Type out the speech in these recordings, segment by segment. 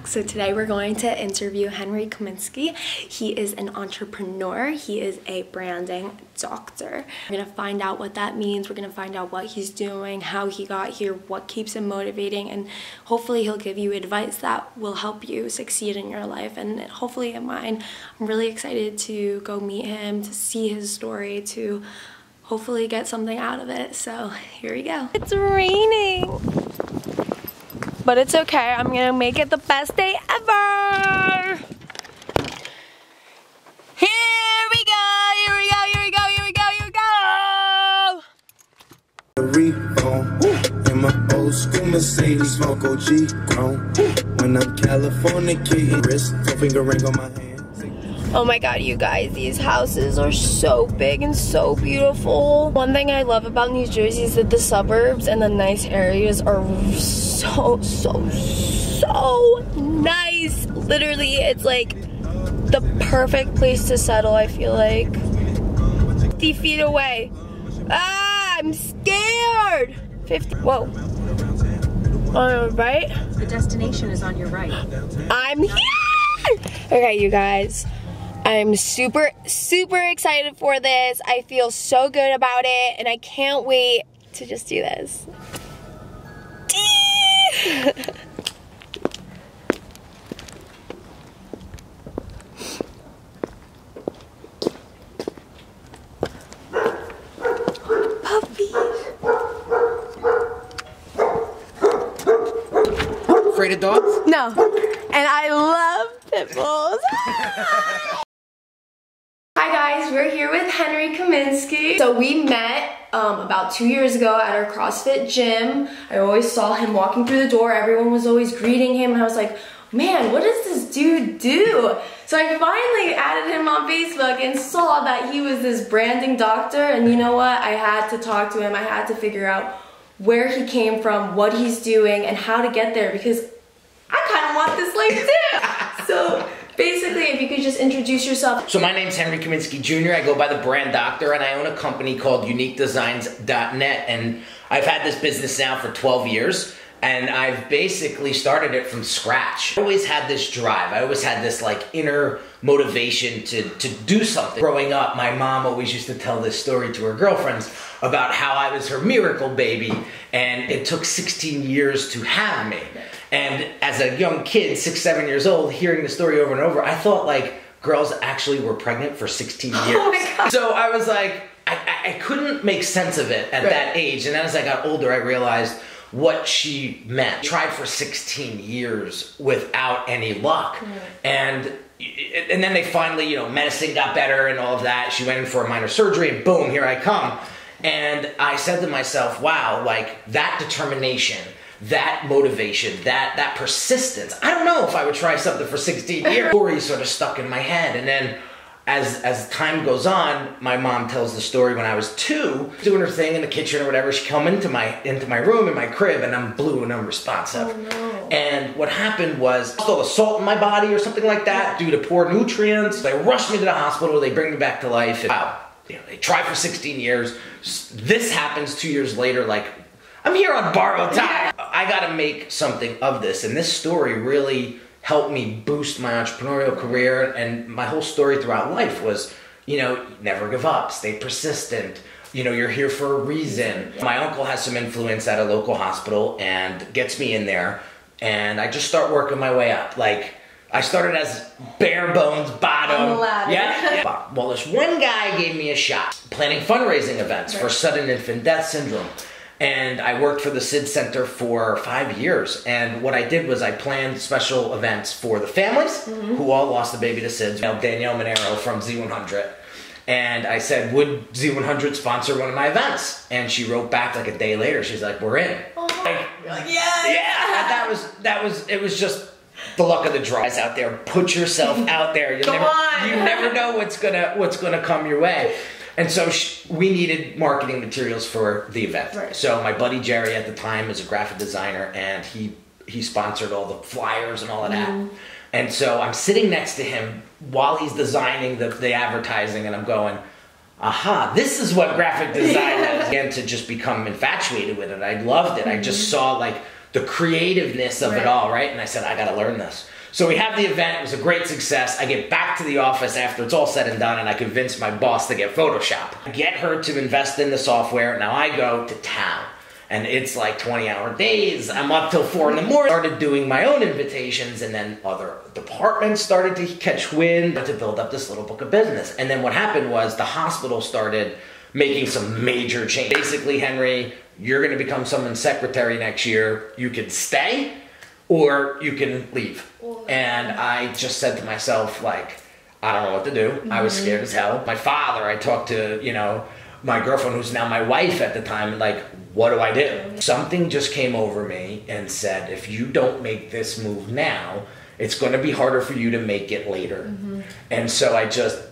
So today we're going to interview Henry Kaminski. He is an entrepreneur. He is a branding doctor. We're gonna find out what that means. We're gonna find out what he's doing, how he got here, what keeps him motivating, and hopefully he'll give you advice that will help you succeed in your life and hopefully in mine. I'm really excited to go meet him, to see his story, to hopefully get something out of it. So here we go. It's raining. But it's okay, I'm gonna make it the best day ever! Here we go, here we go, here we go, here we go, here we go! In my old school Mercedes, smoke OG grown. When I'm Californicating, wrist, finger ring on my hand. Oh my god, you guys, these houses are so big and so beautiful. One thing I love about New Jersey is that the suburbs and the nice areas are so nice. Literally, it's like the perfect place to settle, I feel like. 50 feet away. Ah, I'm scared. 50, whoa. On the right? The destination is on your right. I'm here! Okay, you guys. I'm super excited for this. I feel so good about it, and I can't wait to just do this. Puppies. Afraid of dogs? No, and I love pit bulls. Hi guys, we're here with Henry Kaminski. So we met about 2 years ago at our CrossFit gym. I always saw him walking through the door. Everyone was always greeting him, and I was like, man, what does this dude do? So I finally added him on Facebook and saw that he was this branding doctor, and you know what? I had to talk to him. I had to figure out where he came from, what he's doing, and how to get there, because I kind of want this life too. So basically, if you could just introduce yourself. So my name's Henry Kaminski Jr. I go by the brand doctor, and I own a company called uniquedesigns.net, and I've had this business now for 12 years, and I've basically started it from scratch. I always had this drive. I always had this like inner motivation to do something. Growing up, my mom always used to tell this story to her girlfriends about how I was her miracle baby, and it took 16 years to have me. And as a young kid, 6, 7 years old, hearing the story over and over, I thought like girls actually were pregnant for 16 years. Oh my God. So I was like, I couldn't make sense of it at that age. And then as I got older, I realized what she meant. I tried for 16 years without any luck. And then they finally, you know, medicine got better and all of that. She went in for a minor surgery and boom, here I come. And I said to myself, wow, like that determination, that motivation, that persistence. I don't know if I would try something for 16 years. The story sort of stuck in my head. And then as time goes on, my mom tells the story when I was 2, doing her thing in the kitchen or whatever. She come into my room, in my crib, and I'm blue and unresponsive. Oh, no. And what happened was, I saw salt in my body or something like that due to poor nutrients. They rushed me to the hospital, they bring me back to life. And, wow, you know, they tried for 16 years. This happens 2 years later, like, I'm here on borrowed time. I gotta make something of this, and this story really helped me boost my entrepreneurial career, and my whole story throughout life was, you know, never give up, stay persistent, you know, you're here for a reason. My uncle has some influence at a local hospital and gets me in there, and I just start working my way up. Like, I started as bare bones bottom. On the ladder. Yeah. Well, this one guy gave me a shot, planning fundraising events for sudden infant death syndrome. And I worked for the SID Center for 5 years. And what I did was I planned special events for the families who all lost a baby to SIDS. Danielle Monero from Z100. And I said, would Z100 sponsor one of my events? And she wrote back like a day later. She's like, we're in. Like, yeah. It was just the luck of the draw. Guys out there, put yourself out there. You never know what's gonna come your way. And so we needed marketing materials for the event. Right. So my buddy Jerry at the time is a graphic designer, and he sponsored all the flyers and all of that. And so I'm sitting next to him while he's designing the advertising, and I'm going, aha, this is what graphic design is. I began to just become infatuated with it. I loved it. I just saw like the creativeness of it all, right? And I said, I got to learn this. So we have the event. It was a great success. I get back to the office after it's all said and done, and I convince my boss to get Photoshop. I get her to invest in the software. Now I go to town, and it's like 20-hour days. I'm up till 4 in the morning. Started doing my own invitations, and then other departments started to catch wind to build up this little book of business. And then what happened was the hospital started making some major change. Basically, Henry, you're going to become someone's secretary next year. You can stay or you can leave. And I just said to myself, like, I don't know what to do. I was scared as hell. My father, I talked to, you know, my girlfriend, who's now my wife at the time, like, what do I do? Something just came over me and said, if you don't make this move now, it's going to be harder for you to make it later. And so I just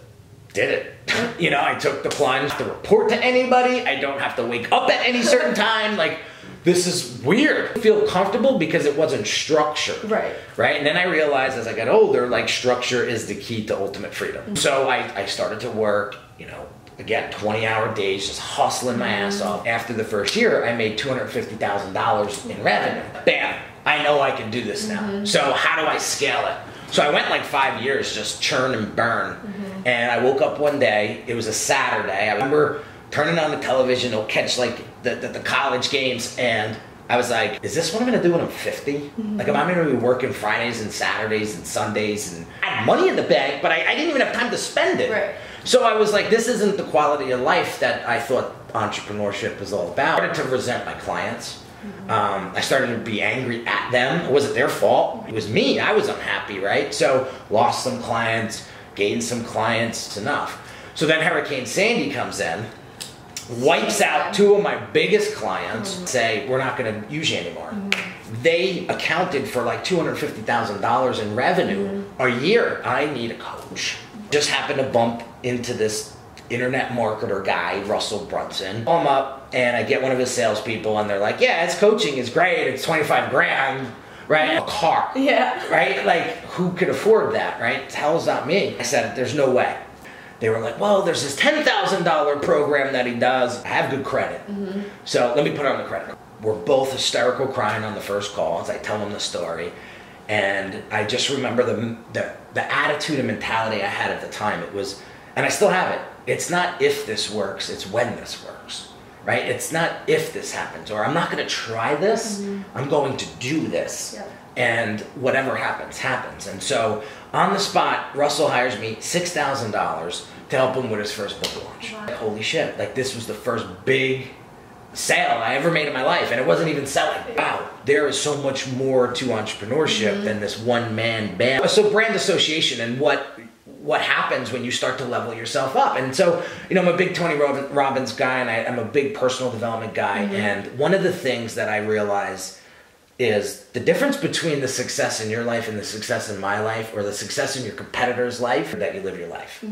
did it. You know, I took the plunge. To report to anybody. I don't have to wake up at any certain time. Like, this is weird. I feel comfortable because it wasn't structured. Right. And then I realized as I got older, like, structure is the key to ultimate freedom. So I started to work, you know, again, 20-hour days, just hustling my ass off. After the first year, I made $250,000 in revenue. Bam, I know I can do this now. So how do I scale it? So I went like 5 years, just churn and burn. And I woke up one day, it was a Saturday. I remember turning on the television, it'll catch like the college games, and I was like, is this what I'm gonna do when I'm 50? Like, am I gonna be working Fridays and Saturdays and Sundays? And I had money in the bank, but I didn't even have time to spend it. So I was like, this isn't the quality of life that I thought entrepreneurship was all about. I started to resent my clients. I started to be angry at them. It wasn't their fault. It was me. I was unhappy, right? So lost some clients, gained some clients. It's enough. So then Hurricane Sandy comes in, wipes out 2 of my biggest clients, say, we're not going to use you anymore. They accounted for like $250,000 in revenue a year. I need a coach. Just happened to bump into this internet marketer guy, Russell Brunson. Call him up, and I get one of his salespeople, and they're like, yeah, it's coaching, it's great, it's 25 grand, right? A car, right? Like, who could afford that, right? Hell's not me. I said, there's no way. They were like, well, there's this $10,000 program that he does. I have good credit, so let me put on the credit. We're both hysterical crying on the first call as I tell him the story. And I just remember the attitude and mentality I had at the time. It was, and I still have it, it's not if this works, it's when this works, right? It's not if this happens, or I'm not gonna try this, I'm going to do this. And whatever happens, happens. And so on the spot, Russell hires me $6,000 to help him with his first book launch. Like, holy shit, like, this was the first big sale I ever made in my life, and it wasn't even selling. Wow, there is so much more to entrepreneurship than this one-man band. So brand association and what happens when you start to level yourself up. And so, you know, I'm a big Tony Robbins guy, and I'm a big personal development guy, and one of the things that I realize is the difference between the success in your life and the success in my life, or the success in your competitor's life, that you live your life.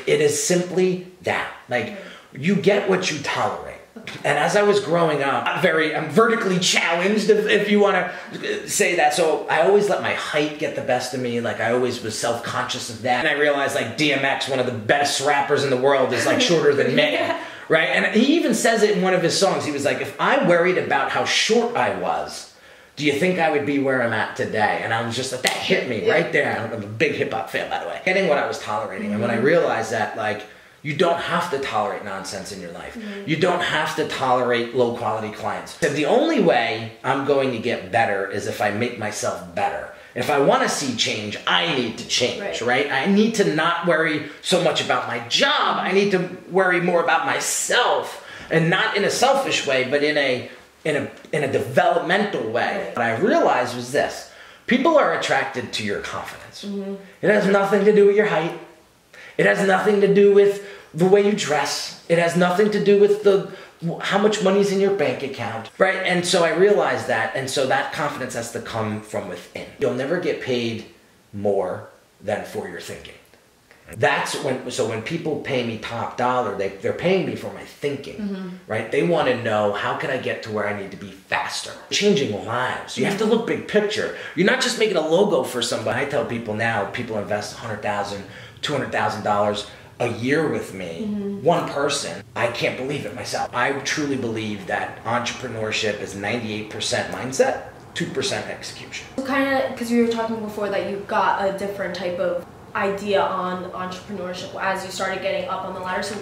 It is simply that. Like, you get what you tolerate. And as I was growing up, I'm vertically challenged, if you want to say that. So I always let my height get the best of me. Like, I always was self-conscious of that. And I realized, like, DMX, one of the best rappers in the world, is like shorter than me. Right? And he even says it in one of his songs. He was like, if I worried about how short I was, do you think I would be where I'm at today? And I was just like, that hit me right there. I'm a big hip hop fan, by the way. Getting what I was tolerating. And when I realized that, like, you don't have to tolerate nonsense in your life. You don't have to tolerate low quality clients. And the only way I'm going to get better is if I make myself better. If I want to see change, I need to change, right? I need to not worry so much about my job. I need to worry more about myself, and not in a selfish way, but in a developmental way. What I realized was this: people are attracted to your confidence. It has nothing to do with your height. It has nothing to do with the way you dress. It has nothing to do with how much money's in your bank account, right? And so I realized that, and so that confidence has to come from within. You'll never get paid more than for your thinking. That's when people pay me top dollar, they're paying me for my thinking, right? They want to know, how can I get to where I need to be faster? Changing lives. You have to look big picture. You're not just making a logo for somebody. I tell people now, people invest $100,000, $200,000 a year with me, one person. I can't believe it myself. I truly believe that entrepreneurship is 98% mindset 2% execution. Kind of, because you were talking before that you got a different type of idea on entrepreneurship as you started getting up on the ladder. So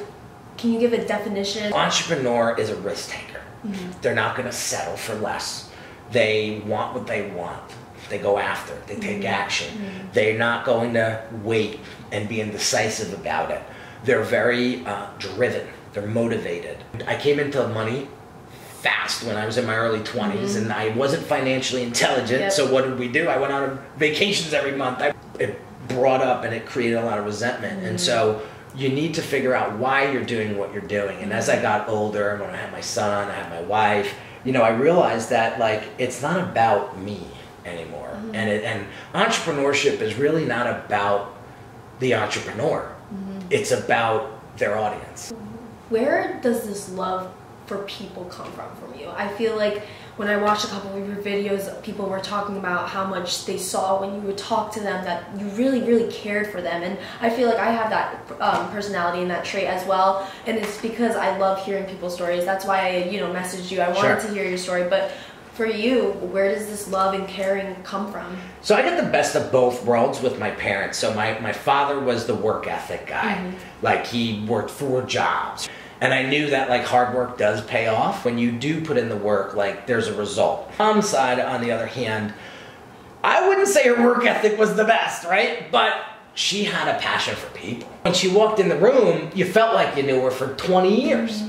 can you give a definition? Entrepreneur is a risk taker. They're not going to settle for less. They want what they want. They go after it. They take action. They're not going to wait and be indecisive about it. They're very driven. They're motivated. I came into money fast when I was in my early 20s, and I wasn't financially intelligent. So what did we do? I went on vacations every month. It brought up and it created a lot of resentment. And so you need to figure out why you're doing what you're doing. And as I got older, when I had my son, I had my wife, you know, I realized that like it's not about me anymore. And entrepreneurship is really not about the entrepreneur. It's about their audience. Where does this love for people come from you? I feel like when I watched a couple of your videos, people were talking about how much they saw when you would talk to them, that you really, really cared for them. And I feel like I have that personality and that trait as well. And it's because I love hearing people's stories. That's why I, you know, messaged you. I wanted to hear your story. But for you, where does this love and caring come from? So I got the best of both worlds with my parents. So my father was the work ethic guy. Like he worked 4 jobs. And I knew that like hard work does pay off. When you do put in the work, like there's a result. Mom's side, on the other hand, I wouldn't say her work ethic was the best, right? But she had a passion for people. When she walked in the room, you felt like you knew her for 20 years.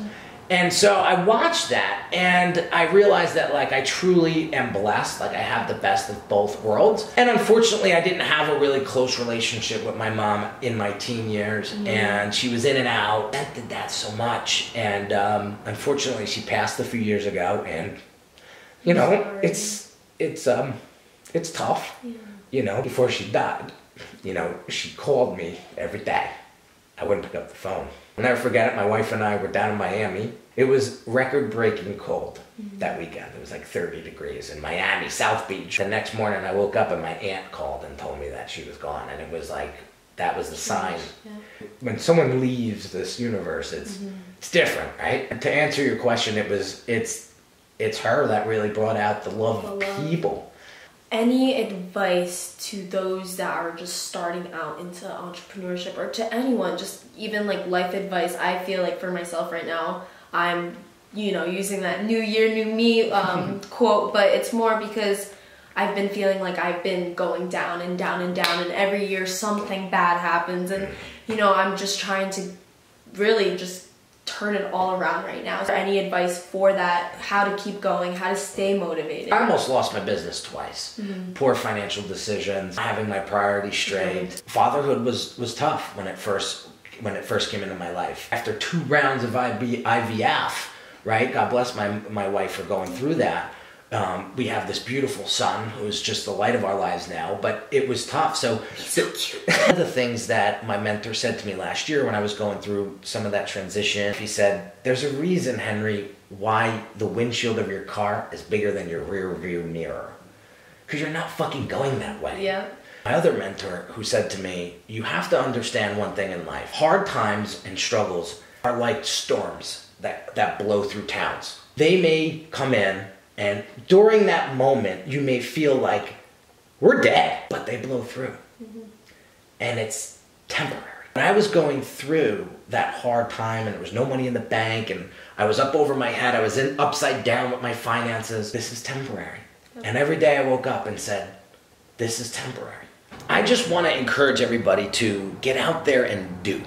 And so I watched that and I realized that like I truly am blessed, like I have the best of both worlds. And unfortunately I didn't have a really close relationship with my mom in my teen years, and she was in and out. I did that so much, and unfortunately she passed a few years ago, and you know, it's tough. You know, before she died, you know, she called me every day. I wouldn't pick up the phone. I'll never forget it, my wife and I were down in Miami. It was record-breaking cold that weekend. It was like 30 degrees in Miami, South Beach. The next morning I woke up and my aunt called and told me that she was gone. And it was like, that was the sign. When someone leaves this universe, it's different, right? And to answer your question, it's her that really brought out the love of people. Any advice to those that are just starting out into entrepreneurship, or to anyone, just even like life advice? I feel like for myself right now, I'm, you know, using that new year, new me quote, but it's more because I've been feeling like I've been going down and down and down, and every year something bad happens, and you know, I'm just trying to really just turn it all around right now. Is there any advice for that? How to keep going, how to stay motivated? I almost lost my business twice. Poor financial decisions, having my priorities straight. Fatherhood was tough when it first came into my life. After 2 rounds of IVF, right? God bless my wife for going through that. We have this beautiful son who's just the light of our lives now, but it was tough. So one of the things that my mentor said to me last year when I was going through some of that transition, he said, there's a reason, Henry, why the windshield of your car is bigger than your rear view mirror. Because you're not fucking going that way. Yeah. My other mentor who said to me, you have to understand one thing in life. Hard times and struggles are like storms that blow through towns. They may come in, and during that moment, you may feel like we're dead, but they blow through. And it's temporary. When I was going through that hard time and there was no money in the bank and I was up over my head, I was upside down with my finances, this is temporary. And every day I woke up and said, this is temporary. I just want to encourage everybody to get out there and do.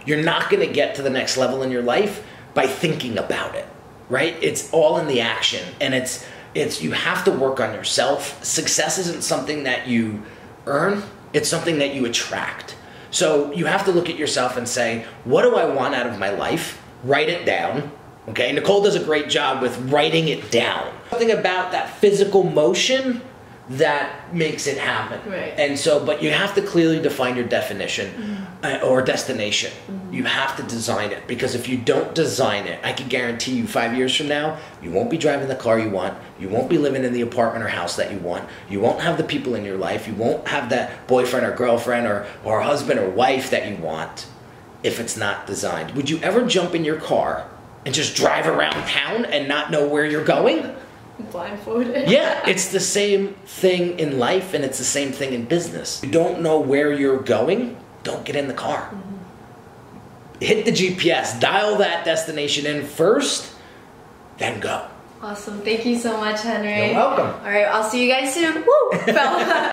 You're not going to get to the next level in your life by thinking about it. Right? It's all in the action, and it's you have to work on yourself. Success isn't something that you earn, it's something that you attract. So you have to look at yourself and say, what do I want out of my life? Write it down. Okay? Nicole does a great job with writing it down. Something about that physical motion that makes it happen. Right. And so, but you have to clearly define your definition or destination. You have to design it, because if you don't design it, I can guarantee you 5 years from now, you won't be driving the car you want, you won't be living in the apartment or house that you want, you won't have the people in your life, you won't have that boyfriend or girlfriend or husband or wife that you want if it's not designed. Would you ever jump in your car and just drive around town and not know where you're going? Blindfolded. Yeah, it's the same thing in life and it's the same thing in business. You don't know where you're going, don't get in the car. Hit the GPS, dial that destination in first, then go. Awesome. Thank you so much, Henry. You're welcome. All right, I'll see you guys soon. Woo!